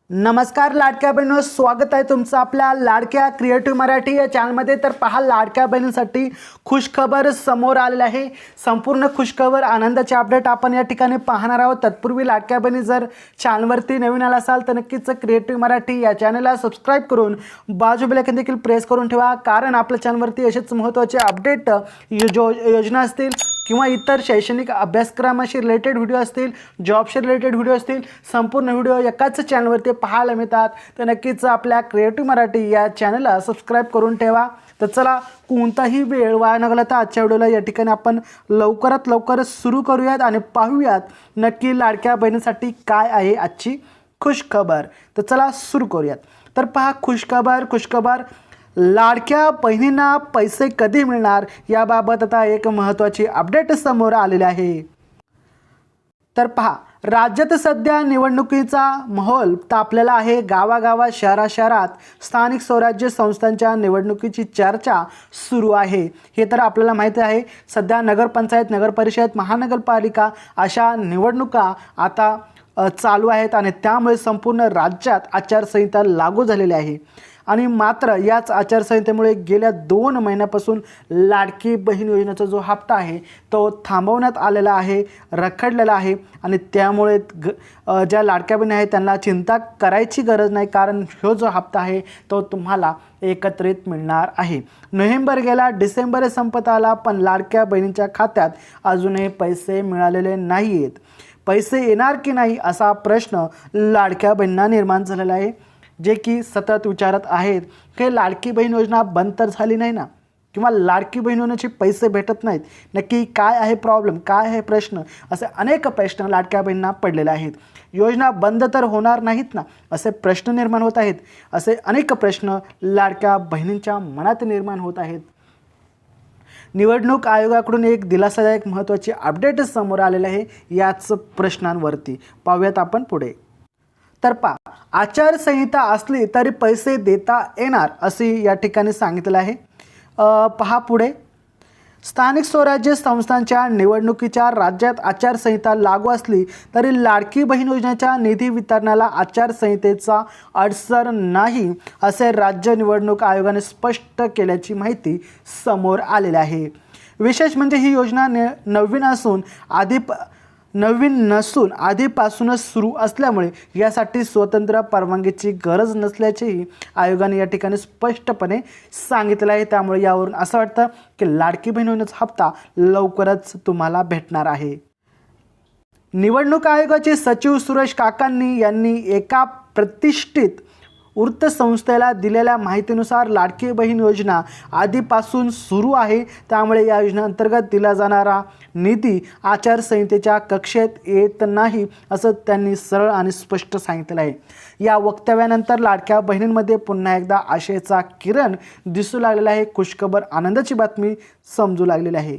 नमस्कार लाडक्या बहिणींनो, स्वागत आहे तुमचं आपल्या लाडक्या क्रिएटिव्ह मराठी या चॅनलमध्ये। तर पहा, लाडक्या बहिणींसाठी खुशखबर समोर आलेली आहे। संपूर्ण खुशखबर आनंदाचे अपडेट आपण या ठिकाणी पाहणार आहोत। तत्पूर्वी लाडक्या बहिणी जर चॅनलवरती नवीन आला असाल तर नक्कीच क्रिएटिव्ह मराठी या चॅनलला सबस्क्राइब करून बाजू बेल आयकॉन देखील प्रेस करून ठेवा, कारण आपल्या चॅनलवरती असेच महत्त्वाचे अपडेट योजना असतील किंवा इतर शैक्षणिक अभ्यासक्रमाशी रिलेटेड व्हिडिओ असतील, जॉबशी रिलेटेड व्हिडिओ असतील, संपूर्ण व्हिडिओ एकाच चॅनलवरती पाहायला मिळतात। तर नक्कीच आपल्या क्रिएटिव्ह मराठी या चॅनलला सबस्क्राइब करून ठेवा। तर चला, कोणताही वेळ वाया न घालवता आजच्या व्हिडिओला या ठिकाणी आपण लवकरात लवकर सुरू करूयात आणि पाहूयात नक्की लाडक्या बहिणीसाठी काय आहे आजची खुशखबर। तर चला सुरू करूयात। तर पहा, खुशखबर लाडक्या बहिणींना पैसे कधी मिळणार याबाबत आता एक महत्त्वाची अपडेट समोर आलेली आहे। तर पहा, राज्यात सध्या निवडणुकीचा माहोल तापलेला आहे। गावागावात शहरात स्थानिक स्वराज्य संस्थांच्या निवडणुकीची चर्चा सुरू आहे। हे तर आपल्याला माहिती आहे। सध्या नगरपंचायत, नगरपरिषद, महानगरपालिका अशा निवडणुका आता चालू आहेत आणि त्यामुळे संपूर्ण राज्यात आचारसंहिता लागू झालेली आहे। आणि मात्र याच आचारसंहितेमुळे गेल्या 2 महिन्यापासून लाडकी बहीण योजनेचा जो हप्ता आहे तो थांबवण्यात आलेला आहे, रखडलेला आहे। आणि त्यामुळे ज्या लाडक्या बहिणी आहेत त्यांना चिंता करायची गरज नाही, कारण हा जो हप्ता आहे तो तुम्हाला एकत्रित मिळणार आहे। नोव्हेंबर गेला, डिसेंबर संपत आला, पण लाडक्या बहिणींच्या खात्यात अजूनही पैसे मिळालेले नाही आहेत। पैसे येणार की नाही असा प्रश्न लाडक्या बहिणींना निर्माण झालेला आहे, जे की सतत विचारत आहेत की लाडकी बहीण योजना बंद तर झाली नाही ना, किंवा लाडकी बहीण योजनेचे पैसे भेटत नाहीत, नक्की काय आहे प्रॉब्लेम, काय आहे प्रश्न, असे अनेक प्रश्न लाडक्या बहिणींना पडलेले आहेत। योजना बंद तर होणार नाहीत ना, असे प्रश्न निर्माण होत आहेत। असे अनेक प्रश्न लाडक्या बहिणींच्या मनात निर्माण होत आहेत। निवडणूक आयोगाकडून एक दिलासादायक महत्त्वाची अपडेट समोर आलेले आहे याच प्रश्नांवरती। पाहूयात आपण पुढे। तर पहा, आचारसंहिता असली तरी पैसे देता येणार असे या ठिकाणी सांगितलं आहे। पहा पुढे, स्थानिक स्वराज्य संस्थांच्या निवडणुकीच्या राज्यात आचारसंहिता लागू असली तरी लाडकी बहीण योजनेच्या निधी वितरणाला आचारसंहितेचा अडसर नाही, असे राज्य निवडणूक आयोगाने स्पष्ट केल्याची माहिती समोर आलेली आहे। विशेष म्हणजे ही योजना नवीन नसून आधीपासूनच सुरू असल्यामुळे यासाठी स्वतंत्र परवानगीची गरज नसल्याचेही आयोगाने या ठिकाणी स्पष्टपणे सांगितले आहे। त्यामुळे यावरून असं वाटतं की लाडकी बहीण योजनेचा हप्ता लवकरच तुम्हाला भेटणार आहे। निवडणूक आयोगाचे सचिव सुरेश काकांनी यांनी एका प्रतिष्ठित वृत्तसंस्थेला दिलेल्या माहितीनुसार लाडकी बहीण योजना आधीपासून सुरू आहे, त्यामुळे या योजनेअंतर्गत दिला जाणारा निधी आचारसंहितेच्या कक्षेत येत नाही, असं त्यांनी सरळ आणि स्पष्ट सांगितलं आहे। या वक्तव्यानंतर लाडक्या बहिणींमध्ये पुन्हा एकदा आशेचा किरण दिसू लागलेला आहे। खुशखबर, आनंदाची बातमी समजू लागलेली आहे।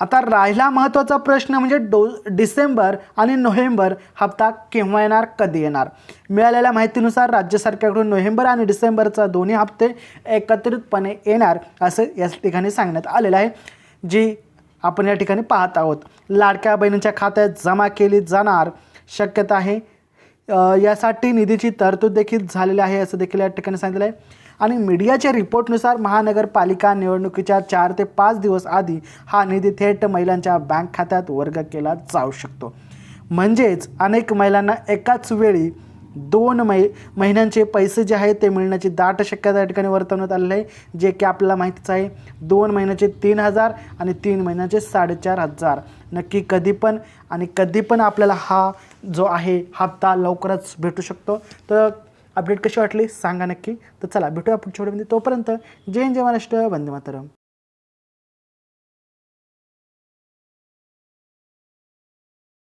आता राहिला महत्त्वाचा प्रश्न म्हणजे डिसेंबर आणि नोव्हेंबर हप्ता केव्हा येणार, कधी येणार। मिळालेल्या माहितीनुसार राज्य सरकारकडून नोव्हेंबर आणि डिसेंबरचा दोन्ही हप्ते एकत्रितपणे येणार असे या ठिकाणी सांगण्यात आलेलं आहे, जी आपण या ठिकाणी पाहत आहोत। लाडक्या बहिणींच्या खात्यात जमा केली जाणार शक्यता आहे। यासाठी निधीची तरतूद देखील झालेली आहे असं देखील या ठिकाणी सांगितलं आहे। आणि मीडियाच्या रिपोर्टनुसार महानगरपालिका निवडणुकीच्या 4 ते 5 दिवस आधी हा निधी थेट महिलांच्या बँक खात्यात वर्ग केला जाऊ शकतो। म्हणजेच अनेक महिलांना एकाच वेळी 2 महिन्यांचे पैसे जे आहेत ते मिळण्याची दाट शक्यता या ठिकाणी वर्तवण्यात आलेली आहे, जे की आपल्याला माहितीच आहे। 2 महिन्याचे 3,000 आणि 3 महिन्याचे 4,500 नक्की कधी पण आपल्याला हा जो आहे हप्ता लवकरच भेटू शकतो। तर अपडेट कशी वाटली सांगा नक्की। तर चला, भेटूया पुढच्या व्हिडिओमध्ये। तोपर्यंत जय हिंद, जय महाराष्ट्र, वंदे मातरम।